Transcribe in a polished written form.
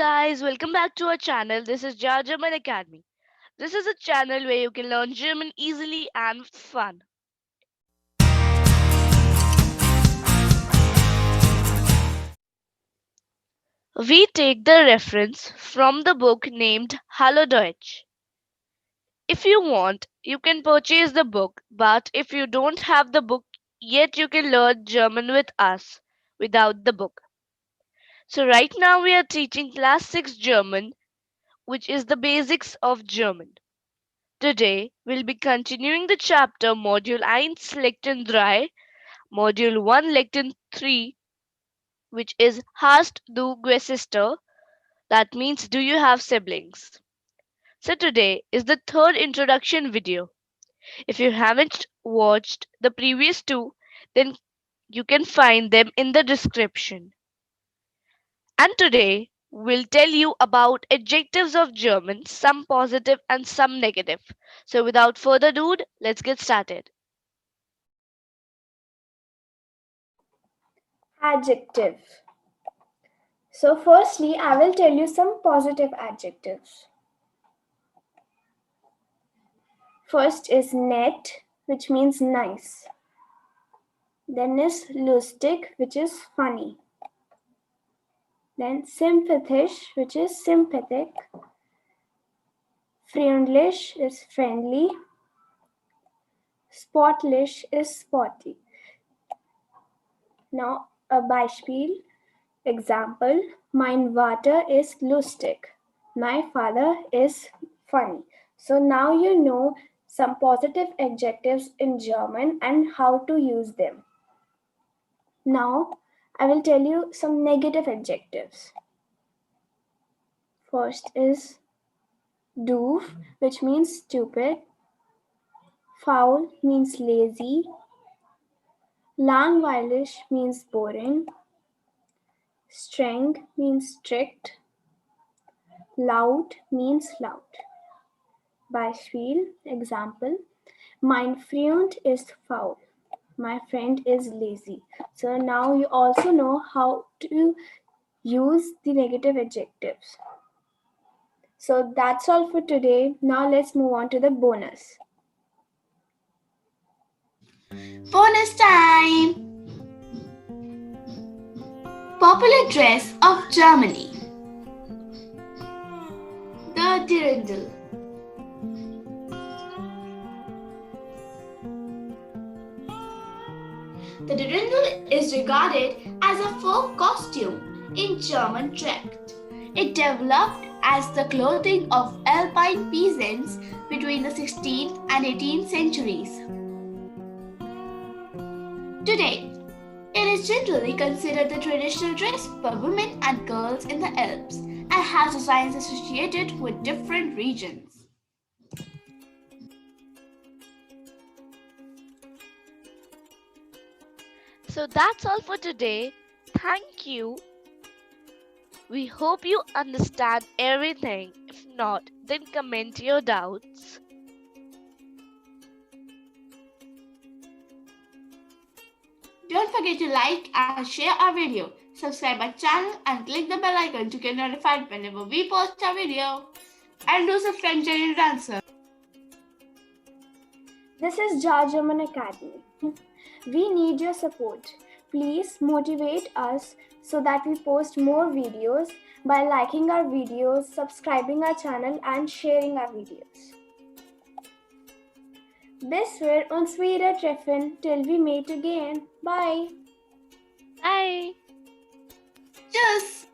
guys, welcome back to our channel. This is German Academy. This is a channel where you can learn German easily and with fun. We take the reference from the book named Hallo Deutsch. If you want, you can purchase the book, but if you don't have the book yet, you can learn German with us without the book. So, right now, we are teaching class 6 German, which is the basics of German. Today, we'll be continuing the chapter Module-1 Lektion-3, Module-1 Lektion-3, which is Hast Du Geshwister, that means do you have siblings? So today is the third introduction video. If you haven't watched the previous two, then you can find them in the description. And today, we'll tell you about adjectives of German, some positive and some negative. So without further ado, let's get started. Adjective. So firstly, I will tell you some positive adjectives. First is nett, which means nice. Then is lustig, which is funny. Then sympathisch, which is sympathetic. Freundlich is friendly. Sportlich is sporty. Now a Biespeil, example, mein Vater ist lustig. My father is funny. So now you know some positive adjectives in German and how to use them. Now I will tell you some negative adjectives. First is doof, which means stupid. Faul means lazy. Langweilig means boring. Streng means strict. Laut means loud. Beispiel, example, mein Freund ist faul. My friend is lazy. So now you also know how to use the negative adjectives. So that's all for today. Now let's move on to the bonus. Bonus time! Popular dress of Germany. The dirndl. The dirndl is regarded as a folk costume in German tract. It developed as the clothing of Alpine peasants between the 16th and 18th centuries. Today, it is generally considered the traditional dress for women and girls in the Alps and has designs associated with different regions. So that's all for today. Thank you. We hope you understand everything. If not, then comment your doubts. Don't forget to like and share our video. Subscribe our channel and click the bell icon to get notified whenever we post our video. And do some French and answer. This is German Academy. We need your support. Please motivate us so that we post more videos by liking our videos, subscribing our channel and sharing our videos. Bis wir uns wieder treffen till we meet again. Bye. Bye. Tschüss!